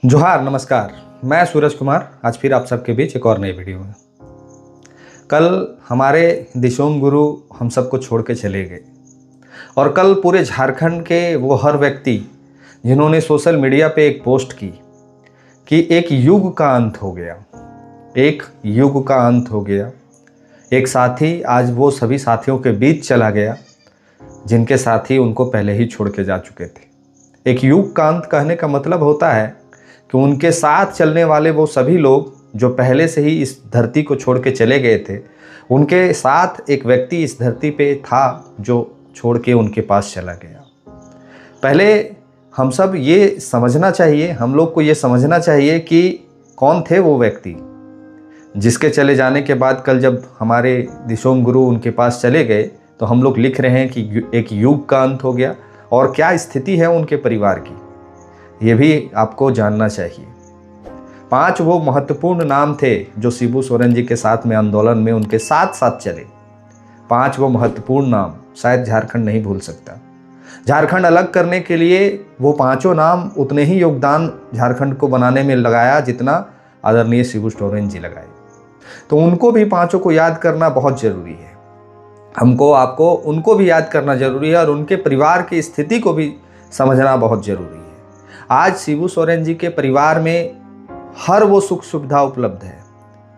जोहार, नमस्कार। मैं सूरज कुमार आज फिर आप सबके बीच एक और नई वीडियो में। कल हमारे दिशोम गुरु हम सबको छोड़ के चले गए और कल पूरे झारखंड के वो हर व्यक्ति जिन्होंने सोशल मीडिया पे एक पोस्ट की कि एक युग का अंत हो गया, एक युग का अंत हो गया। एक साथी आज वो सभी साथियों के बीच चला गया जिनके साथी उनको पहले ही छोड़ के जा चुके थे। एक युग का अंत कहने का मतलब होता है कि उनके साथ चलने वाले वो सभी लोग जो पहले से ही इस धरती को छोड़ के चले गए थे, उनके साथ एक व्यक्ति इस धरती पे था जो छोड़ के उनके पास चला गया। पहले हम सब ये समझना चाहिए, हम लोग को ये समझना चाहिए कि कौन थे वो व्यक्ति जिसके चले जाने के बाद कल जब हमारे दिशोम गुरु उनके पास चले गए तो हम लोग लिख रहे हैं कि एक युग का अंत हो गया। और क्या स्थिति है उनके परिवार की, ये भी आपको जानना चाहिए। 5 वो महत्वपूर्ण नाम थे जो शिबू सोरेन जी के साथ में आंदोलन में उनके साथ साथ चले। 5 वो महत्वपूर्ण नाम शायद झारखंड नहीं भूल सकता। झारखंड अलग करने के लिए वो 5 नाम उतने ही योगदान झारखंड को बनाने में लगाया जितना आदरणीय शिबू सोरेन जी लगाए। तो उनको भी 5 को याद करना बहुत जरूरी है। हमको आपको उनको भी याद करना जरूरी है और उनके परिवार की स्थिति को भी समझना बहुत जरूरी है। आज शिबू सोरेन जी के परिवार में हर वो सुख सुविधा उपलब्ध है।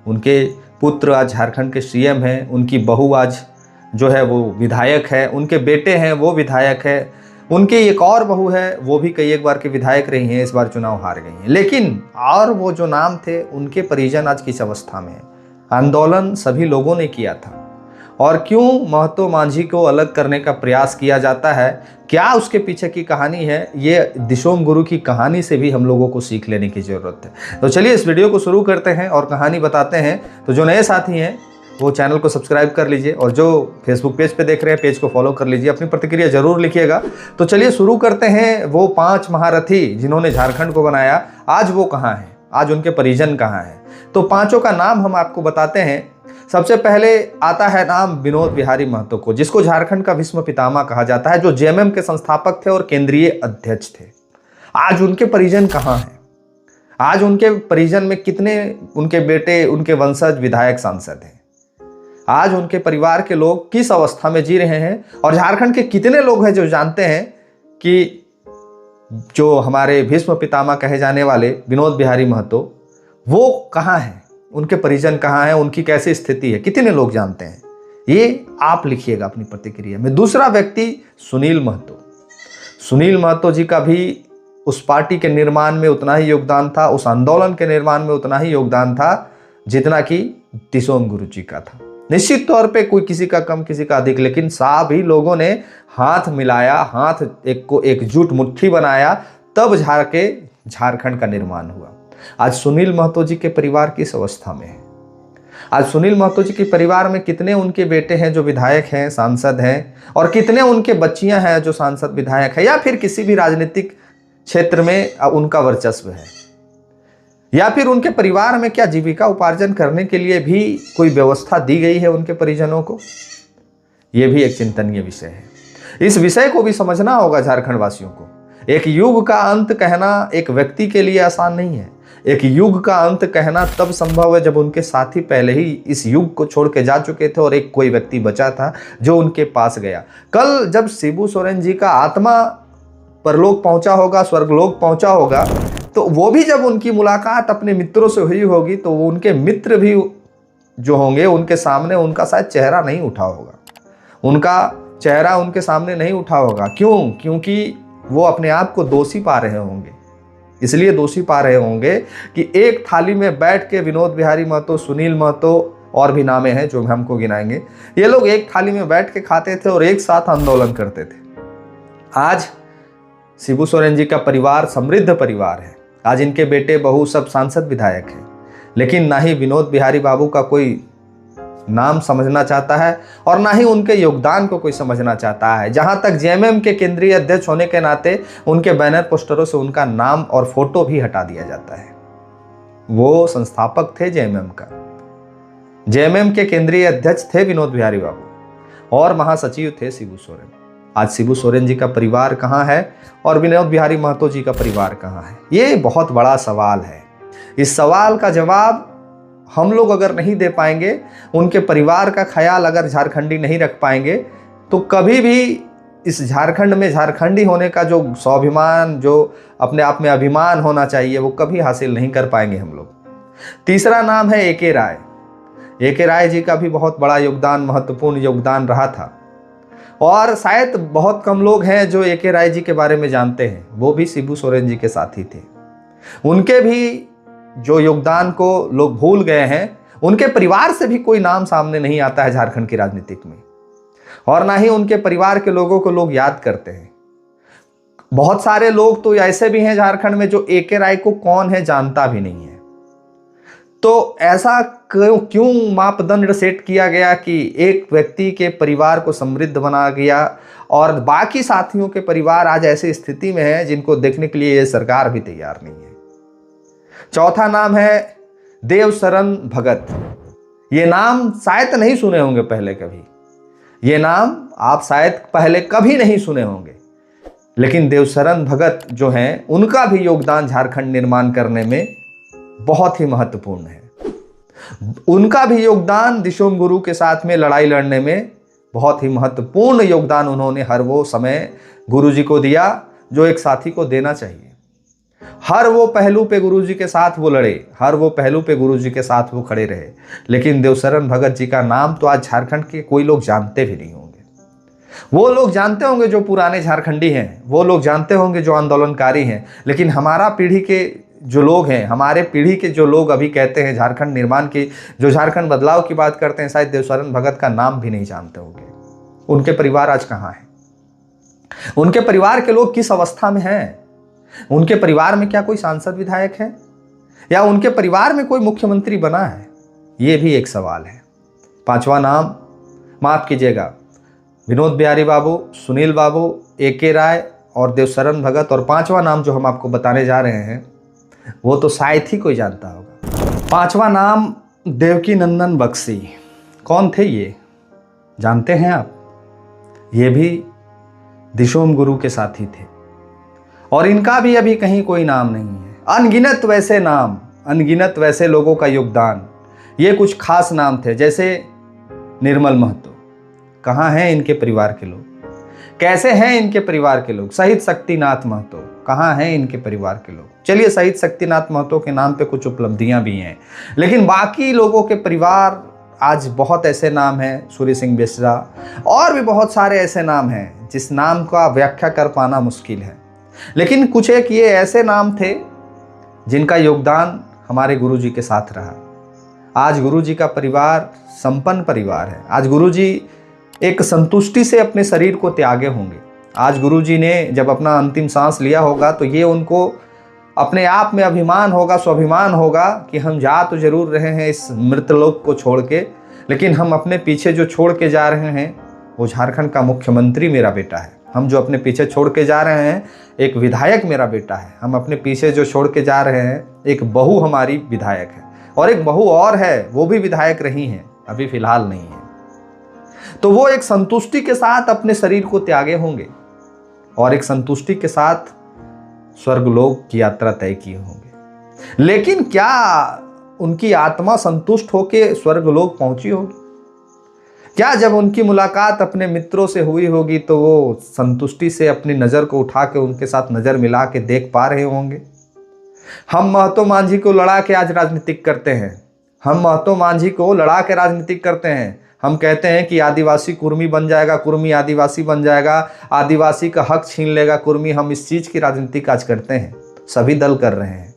उनके पुत्र आज झारखंड के सीएम हैं, उनकी बहू आज जो है वो विधायक है, उनके बेटे हैं वो विधायक है, उनकी एक और बहू है वो भी कई एक बार के विधायक रही हैं, इस बार चुनाव हार गई हैं। लेकिन और वो जो नाम थे उनके परिजन आज किस अवस्था में है। आंदोलन सभी लोगों ने किया था और क्यों महतो मांझी को अलग करने का प्रयास किया जाता है, क्या उसके पीछे की कहानी है, ये दिशोम गुरु की कहानी से भी हम लोगों को सीख लेने की ज़रूरत है। तो चलिए इस वीडियो को शुरू करते हैं और कहानी बताते हैं। तो जो नए साथी हैं वो चैनल को सब्सक्राइब कर लीजिए और जो फेसबुक पेज पे देख रहे हैं पेज को फॉलो कर लीजिए, अपनी प्रतिक्रिया जरूर लिखिएगा। तो चलिए शुरू करते हैं। वो 5 महारथी जिन्होंने झारखंड को बनाया, आज वो कहाँ हैं, आज उनके परिजन कहाँ हैं। तो 5 का नाम हम आपको बताते हैं। सबसे पहले आता है नाम विनोद बिहारी महतो को, जिसको झारखंड का भीष्म पितामह कहा जाता है, जो जेएमएम के संस्थापक थे और केंद्रीय अध्यक्ष थे। आज उनके परिजन कहाँ हैं, आज उनके परिजन में कितने उनके बेटे, उनके वंशज विधायक सांसद हैं, आज उनके परिवार के लोग किस अवस्था में जी रहे हैं और झारखंड के कितने लोग हैं जो जानते हैं कि जो हमारे भीष्म पितामह कहे जाने वाले विनोद बिहारी महतो वो कहाँ हैं, उनके परिजन कहाँ हैं, उनकी कैसी स्थिति है, कितने लोग जानते हैं, ये आप लिखिएगा अपनी प्रतिक्रिया में। दूसरा व्यक्ति सुनील महतो। सुनील महतो जी का भी उस पार्टी के निर्माण में उतना ही योगदान था, उस आंदोलन के निर्माण में उतना ही योगदान था जितना कि दिशोम गुरु जी का था। निश्चित तौर पे कोई किसी का कम किसी का अधिक, लेकिन सभी लोगों ने हाथ मिलाया, हाथ एक को एकजुट मुट्ठी बनाया, तब झारखंड का निर्माण हुआ। आज सुनील महतो जी के परिवार किस अवस्था में है, आज सुनील महतो जी के परिवार में कितने उनके बेटे हैं जो विधायक हैं, सांसद हैं, और कितने उनके बच्चियां हैं जो सांसद विधायक है या फिर किसी भी राजनीतिक क्षेत्र में उनका वर्चस्व है, या फिर उनके परिवार में क्या जीविका उपार्जन करने के लिए भी कोई व्यवस्था दी गई है उनके परिजनों को। यह भी एक चिंतनीय विषय है। इस विषय को भी समझना होगा झारखंड वासियों को। एक युग का अंत कहना एक व्यक्ति के लिए आसान नहीं है। एक युग का अंत कहना तब संभव है जब उनके साथी पहले ही इस युग को छोड़ के जा चुके थे और एक कोई व्यक्ति बचा था जो उनके पास गया। कल जब शिबू सोरेन जी का आत्मा परलोक पहुंचा होगा, स्वर्गलोक पहुंचा होगा, तो वो भी जब उनकी मुलाकात अपने मित्रों से हुई होगी तो वो उनके मित्र भी जो होंगे उनके सामने उनका शायद चेहरा नहीं उठा होगा, उनका चेहरा उनके सामने नहीं उठा होगा। क्यों? क्योंकि वो अपने आप को दोषी पा रहे होंगे। इसलिए दोषी पा रहे होंगे कि एक थाली में बैठ के विनोद बिहारी महतो, सुनील महतो और भी नामे हैं जो हमको गिनाएंगे, ये लोग एक थाली में बैठ के खाते थे और एक साथ आंदोलन करते थे। आज शिबू सोरेन जी का परिवार समृद्ध परिवार है। आज इनके बेटे बहू सब सांसद विधायक हैं, लेकिन ना ही विनोद बिहारी बाबू का कोई नाम समझना चाहता है और ना ही उनके योगदान को कोई समझना चाहता है। जहां तक जेएमएम के केंद्रीय अध्यक्ष होने के नाते उनके बैनर पोस्टरों से उनका नाम और फोटो भी हटा दिया जाता है। वो संस्थापक थे जेएमएम का, जेएमएम के केंद्रीय अध्यक्ष थे विनोद बिहारी बाबू और महासचिव थे शिबू सोरेन। आज शिबू सोरेन जी का परिवार कहाँ है और विनोद बिहारी महतो जी का परिवार कहाँ है? ये बहुत बड़ा सवाल है। इस सवाल का जवाब हम लोग अगर नहीं दे पाएंगे, उनके परिवार का ख्याल अगर झारखंडी नहीं रख पाएंगे, तो कभी भी इस झारखंड में झारखंडी होने का जो स्वाभिमान, जो अपने आप में अभिमान होना चाहिए, वो कभी हासिल नहीं कर पाएंगे हम लोग। तीसरा नाम है ए.के. राय। ए.के. राय जी का भी बहुत बड़ा योगदान, महत्वपूर्ण योगदान रहा था और शायद बहुत कम लोग हैं जो ए.के. राय जी के बारे में जानते हैं। वो भी शिबू सोरेन जी के साथी थे। उनके भी जो योगदान को लोग भूल गए हैं, उनके परिवार से भी कोई नाम सामने नहीं आता है झारखंड की राजनीतिक में, और ना ही उनके परिवार के लोगों को लोग याद करते हैं। बहुत सारे लोग तो ऐसे भी हैं झारखंड में जो ए.के. राय को कौन है जानता भी नहीं है। तो ऐसा क्यों मापदंड सेट किया गया कि एक व्यक्ति के परिवार को समृद्ध बना गया और बाकी साथियों के परिवार आज ऐसी स्थिति में है जिनको देखने के लिए ये सरकार भी तैयार नहीं है। चौथा नाम है देवशरण भगत। ये नाम शायद नहीं सुने होंगे पहले कभी, ये नाम आप शायद पहले कभी नहीं सुने होंगे, लेकिन देवशरण भगत जो हैं, उनका भी योगदान झारखंड निर्माण करने में बहुत ही महत्वपूर्ण है। उनका भी योगदान दिशोम गुरु के साथ में लड़ाई लड़ने में बहुत ही महत्वपूर्ण योगदान उन्होंने हर वो समय गुरुजी को दिया जो एक साथी को देना चाहिए। हर वो पहलू पे गुरुजी के साथ वो लड़े, हर वो पहलू पे गुरुजी के साथ वो खड़े रहे। लेकिन देवशरण भगत जी का नाम तो आज झारखंड के कोई लोग जानते भी नहीं होंगे। वो लोग जानते होंगे जो पुराने झारखंडी हैं, वो लोग जानते होंगे जो आंदोलनकारी हैं, लेकिन हमारा पीढ़ी के जो लोग हैं, हमारे पीढ़ी के जो लोग अभी कहते हैं झारखंड निर्माण की, जो झारखंड बदलाव की बात करते हैं, शायद देवशरण भगत का नाम भी नहीं जानते होंगे। उनके परिवार आज कहाँ है? उनके परिवार के लोग किस अवस्था में हैं? उनके परिवार में क्या कोई सांसद विधायक है या उनके परिवार में कोई मुख्यमंत्री बना है? ये भी एक सवाल है। पांचवा नाम, माफ कीजिएगा, विनोद बिहारी बाबू, सुनील बाबू, ए.के. राय और देवशरण भगत, और पांचवा नाम जो हम आपको बताने जा रहे हैं वो तो शायद ही कोई जानता होगा। पांचवा नाम देवकी नंदन बख्शी। कौन थे ये, जानते हैं आप? ये भी दिशोम गुरु के साथी थे और इनका भी अभी कहीं कोई नाम नहीं है। अनगिनत वैसे नाम, अनगिनत वैसे लोगों का योगदान। ये कुछ खास नाम थे, जैसे निर्मल महतो। कहाँ हैं इनके परिवार के लोग? कैसे हैं इनके परिवार के लोग? शहीद शक्तिनाथ महतो, कहाँ हैं इनके परिवार के लोग? चलिए, शहीद शक्तिनाथ महतो के नाम पे कुछ उपलब्धियां भी हैं, लेकिन बाकी लोगों के परिवार आज बहुत ऐसे नाम हैं, सूर्य सिंह बेसरा और भी बहुत सारे ऐसे नाम हैं जिस नाम का व्याख्या कर पाना मुश्किल है। लेकिन कुछ एक ये ऐसे नाम थे जिनका योगदान हमारे गुरुजी के साथ रहा। आज गुरुजी का परिवार संपन्न परिवार है। आज गुरुजी एक संतुष्टि से अपने शरीर को त्यागे होंगे। आज गुरुजी ने जब अपना अंतिम सांस लिया होगा तो ये उनको अपने आप में अभिमान होगा, स्वाभिमान होगा कि हम जा तो जरूर रहे हैं इस मृतलोक को छोड़ के, लेकिन हम अपने पीछे जो छोड़ के जा रहे हैं वो झारखंड का मुख्यमंत्री मेरा बेटा है। हम जो अपने पीछे छोड़ के जा रहे हैं एक विधायक मेरा बेटा है। हम अपने पीछे जो छोड़ के जा रहे हैं एक बहू हमारी विधायक है, और एक बहू और है, वो भी विधायक रही हैं, अभी फिलहाल नहीं है। तो वो एक संतुष्टि के साथ अपने शरीर को त्यागे होंगे और एक संतुष्टि के साथ स्वर्गलोक की यात्रा तय किए होंगे। लेकिन क्या उनकी आत्मा संतुष्ट होकर स्वर्गलोक पहुंची होगी? क्या जब उनकी मुलाकात अपने मित्रों से हुई होगी तो वो संतुष्टि से अपनी नज़र को उठा के उनके साथ नज़र मिला के देख पा रहे होंगे? हम महतो मांझी को लड़ा के आज राजनीतिक करते हैं। हम महतो मांझी को लड़ा के राजनीतिक करते हैं। हम कहते हैं कि आदिवासी कुर्मी बन जाएगा, कुर्मी आदिवासी बन जाएगा, आदिवासी का हक छीन लेगा कुर्मी। हम इस चीज़ की राजनीति आज करते हैं, सभी दल कर रहे हैं।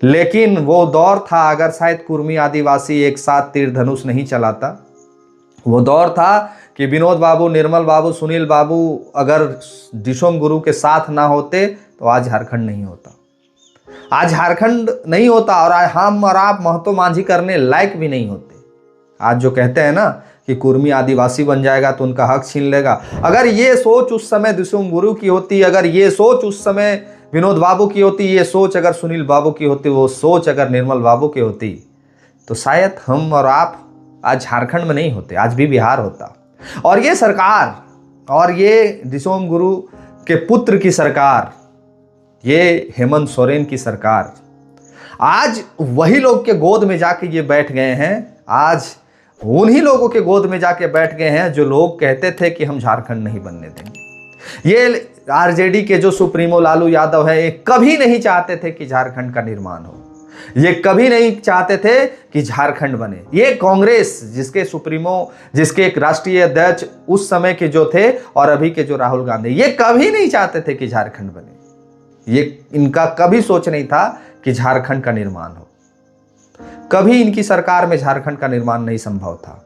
लेकिन वो दौर था, अगर शायद कुर्मी आदिवासी एक साथ तीर धनुष नहीं चलाता, वो दौर था कि विनोद बाबू, निर्मल बाबू, सुनील बाबू अगर दिशोम गुरु के साथ ना होते तो आज झारखंड नहीं होता। आज झारखंड नहीं होता और आज हम और आप महतो मांझी करने लायक भी नहीं होते। आज जो कहते हैं ना कि कुर्मी आदिवासी बन जाएगा तो उनका हक छीन लेगा, अगर ये सोच उस समय दिशोम गुरु की होती, अगर ये सोच उस समय विनोद बाबू की होती, ये सोच अगर सुनील बाबू की होती, वो सोच अगर निर्मल बाबू की होती, तो शायद हम और आप आज झारखंड में नहीं होते, आज भी बिहार होता। और ये सरकार और ये दिसोम गुरु के पुत्र की सरकार, ये हेमंत सोरेन की सरकार, आज वही लोग के गोद में जाके ये बैठ गए हैं। आज उन्हीं लोगों के गोद में जाके बैठ गए हैं जो लोग कहते थे कि हम झारखंड नहीं बनने देंगे। ये आरजेडी के जो सुप्रीमो लालू यादव है, ये कभी नहीं चाहते थे कि झारखंड का निर्माण हो, ये कभी नहीं चाहते थे कि झारखंड बने। ये कांग्रेस, जिसके सुप्रीमो, जिसके एक राष्ट्रीय अध्यक्ष उस समय के जो थे और अभी के जो राहुल गांधी, ये कभी नहीं चाहते थे कि झारखंड बने। ये इनका कभी सोच नहीं था कि झारखंड का निर्माण हो। कभी इनकी सरकार में झारखंड का निर्माण नहीं संभव था।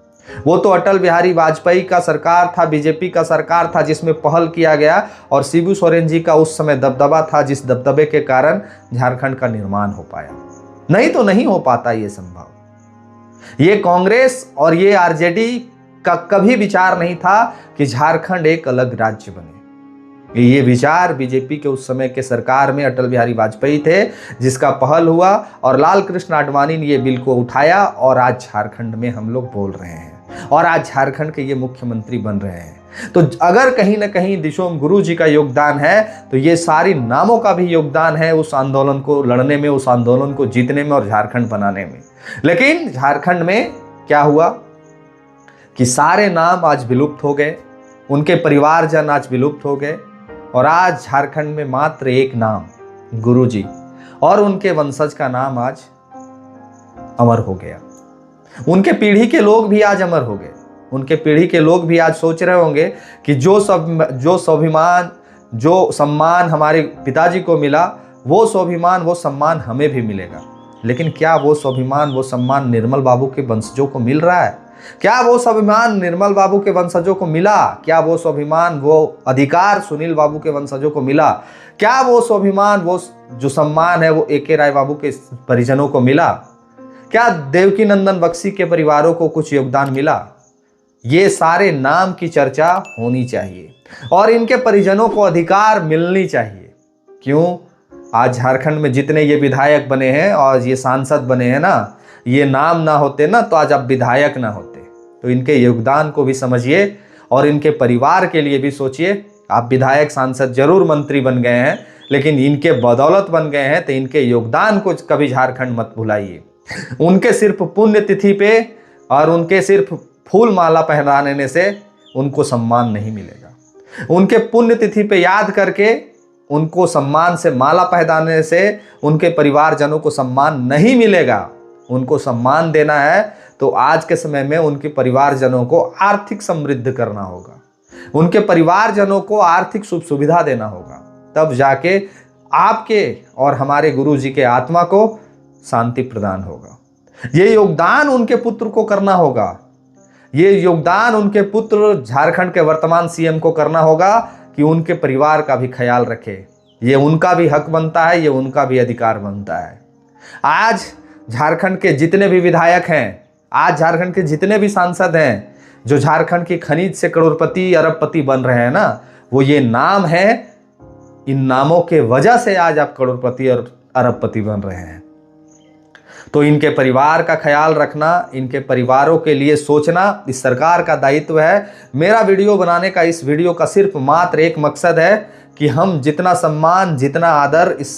वो तो अटल बिहारी वाजपेयी का सरकार था, बीजेपी का सरकार था, जिसमें पहल किया गया, और शिबू सोरेन जी का उस समय दबदबा था, जिस दबदबे के कारण झारखंड का निर्माण हो पाया। नहीं तो नहीं हो पाता ये संभव। ये कांग्रेस और ये आरजेडी का कभी विचार नहीं था कि झारखंड एक अलग राज्य बने। ये विचार बीजेपी के उस समय के सरकार में अटल बिहारी वाजपेयी थे, जिसका पहल हुआ और लाल कृष्ण आडवाणी ने ये बिल को उठाया, और आज झारखंड में हम लोग बोल रहे हैं और आज झारखंड के ये मुख्यमंत्री बन रहे हैं। तो अगर कहीं ना कहीं दिसोम गुरु जी का योगदान है, तो ये सारी नामों का भी योगदान है उस आंदोलन को लड़ने में, उस आंदोलन को जीतने में और झारखंड बनाने में। लेकिन झारखंड में क्या हुआ कि सारे नाम आज विलुप्त हो गए, उनके परिवारजन आज विलुप्त हो गए, और आज झारखंड में मात्र एक नाम, गुरुजी, और उनके वंशज का नाम आज अमर हो गया। उनके पीढ़ी के लोग भी आज अमर हो गए। उनके पीढ़ी के लोग भी आज सोच रहे होंगे कि जो स्वाभिमान, जो सम्मान हमारे पिताजी को मिला, वो स्वाभिमान, वो सम्मान हमें भी मिलेगा। लेकिन क्या वो स्वाभिमान, वो सम्मान निर्मल बाबू के वंशजों को मिल रहा है? क्या वो स्वाभिमान निर्मल बाबू के वंशजों को मिला? क्या वो स्वाभिमान, वो अधिकार सुनील बाबू के वंशजों को मिला? क्या वो स्वाभिमान, वो जो सम्मान है, वो AK राय बाबू के परिजनों को मिला? क्या देवकी नंदन बख्शी के परिवारों को कुछ योगदान मिला? ये सारे नाम की चर्चा होनी चाहिए और इनके परिजनों को अधिकार मिलनी चाहिए। क्यों? आज झारखंड में जितने ये विधायक बने हैं और ये सांसद बने हैं ना, ये नाम ना होते ना तो आज आप विधायक ना होते। तो इनके योगदान को भी समझिए और इनके परिवार के लिए भी सोचिए। आप विधायक, सांसद, जरूर मंत्री बन गए हैं, लेकिन इनके बदौलत बन गए हैं, तो इनके योगदान को कभी झारखंड मत भुलाइए। उनके सिर्फ पुण्य तिथि पे और उनके सिर्फ फूल माला पहनाने से उनको सम्मान नहीं मिलेगा। उनके पुण्य तिथि पे याद करके उनको सम्मान से माला पहनाने से उनके परिवारजनों को सम्मान नहीं मिलेगा। उनको सम्मान देना है तो आज के समय में उनके परिवारजनों को आर्थिक समृद्ध करना होगा, उनके परिवारजनों को आर्थिक सुख सुविधा देना होगा, तब जाके आपके और हमारे गुरु जी के आत्मा को शांति प्रदान होगा। ये योगदान उनके पुत्र को करना होगा। ये योगदान उनके पुत्र झारखंड के वर्तमान CM को करना होगा कि उनके परिवार का भी ख्याल रखे। ये उनका भी हक बनता है, ये उनका भी अधिकार बनता है। आज झारखंड के जितने भी विधायक हैं, आज झारखंड के जितने भी सांसद हैं, जो झारखंड की खनिज से करोड़पति अरबपति बन रहे हैं ना, वो ये नाम है। इन नामों के वजह से आज आप करोड़पति और अरबपति बन रहे हैं। तो इनके परिवार का ख्याल रखना, इनके परिवारों के लिए सोचना इस सरकार का दायित्व है। मेरा वीडियो बनाने का, इस वीडियो का सिर्फ मात्र एक मकसद है कि हम जितना सम्मान, जितना आदर इस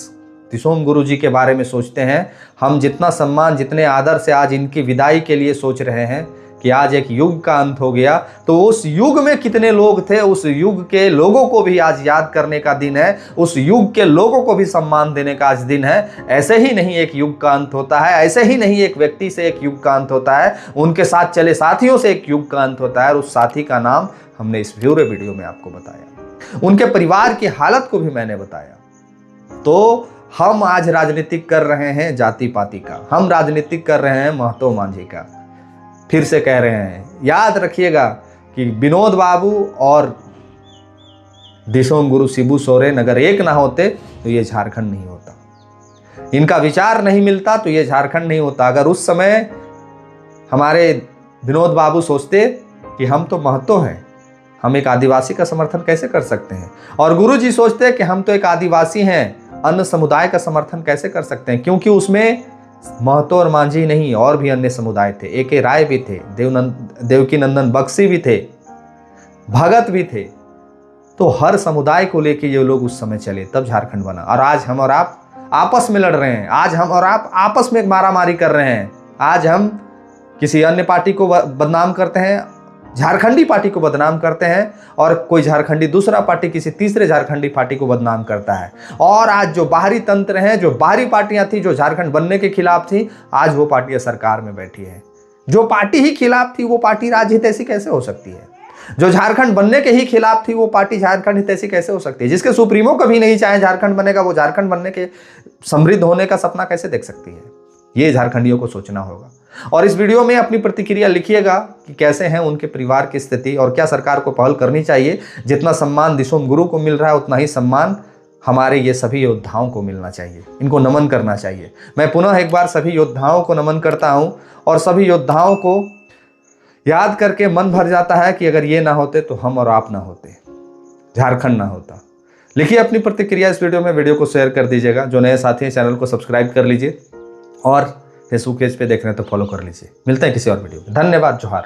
दिसोम गुरु जी के बारे में सोचते हैं, हम जितना सम्मान, जितने आदर से आज इनकी विदाई के लिए सोच रहे हैं कि आज एक युग का अंत हो गया, तो उस युग में कितने लोग थे, उस युग के लोगों को भी आज याद करने का दिन है, उस युग के लोगों को भी सम्मान देने का आज दिन है। ऐसे ही नहीं एक युग का अंत होता है, ऐसे ही नहीं एक व्यक्ति से एक युग का अंत होता है, उनके साथ चले साथियों से एक युग का अंत होता है, और उस साथी का नाम हमने इस पूरे वीडियो में आपको बताया, उनके परिवार की हालत को भी मैंने बताया। तो हम आज राजनीतिक कर रहे हैं जाति पाति का, हम राजनीतिक कर रहे हैं महतो मांझी का। फिर से कह रहे हैं, याद रखिएगा कि विनोद बाबू और दिसोम गुरु शिबू सोरेन अगर एक ना होते तो ये झारखंड नहीं होता। इनका विचार नहीं मिलता तो ये झारखंड नहीं होता। अगर उस समय हमारे विनोद बाबू सोचते कि हम तो महतो हैं, हम एक आदिवासी का समर्थन कैसे कर सकते हैं, और गुरु जी सोचते कि हम तो एक आदिवासी हैं, अन्य समुदाय का समर्थन कैसे कर सकते हैं, क्योंकि उसमें महतो और मांझी नहीं और भी अन्य समुदाय थे। AK राय भी थे, देवकी नंदन बख्शी भी थे, भगत भी थे। तो हर समुदाय को लेके ये लोग उस समय चले, तब झारखंड बना। और आज हम और आप आपस में लड़ रहे हैं, आज हम और आप आपस में मारामारी कर रहे हैं। आज हम किसी अन्य पार्टी को बदनाम करते हैं, झारखंडी पार्टी को बदनाम करते हैं, और कोई झारखंडी दूसरा पार्टी किसी तीसरे झारखंडी पार्टी को बदनाम करता है। और आज जो बाहरी तंत्र हैं, जो बाहरी पार्टियां थी जो झारखंड बनने के खिलाफ थी, आज वो पार्टियां सरकार में बैठी है। जो पार्टी ही खिलाफ थी वो पार्टी राज्य हितैषी कैसे हो सकती है? जो झारखंड बनने के ही खिलाफ थी वो पार्टी झारखंड हितैषी कैसे हो सकती है? जिसके सुप्रीमो कभी नहीं चाहे झारखंड बनेगा, वो झारखंड बनने के समृद्ध होने का सपना कैसे देख सकती है? ये झारखंडियों को सोचना होगा। और इस वीडियो में अपनी प्रतिक्रिया लिखिएगा कि कैसे हैं उनके परिवार की स्थिति और क्या सरकार को पहल करनी चाहिए। जितना सम्मान दिशोम गुरु को मिल रहा है उतना ही सम्मान हमारे ये सभी योद्धाओं को मिलना चाहिए, इनको नमन करना चाहिए। मैं पुनः एक बार सभी योद्धाओं को नमन करता हूं और सभी योद्धाओं को याद करके मन भर जाता है कि अगर ये ना होते तो हम और आप ना होते, झारखंड ना होता। लिखिए अपनी प्रतिक्रिया इस वीडियो में, वीडियो को शेयर कर दीजिएगा। जो नए साथी हैं चैनल को सब्सक्राइब कर लीजिए और फेसबुक पेज पे देख रहे हैं तो फॉलो कर लीजिए। मिलते हैं किसी और वीडियो में। धन्यवाद, जोहार।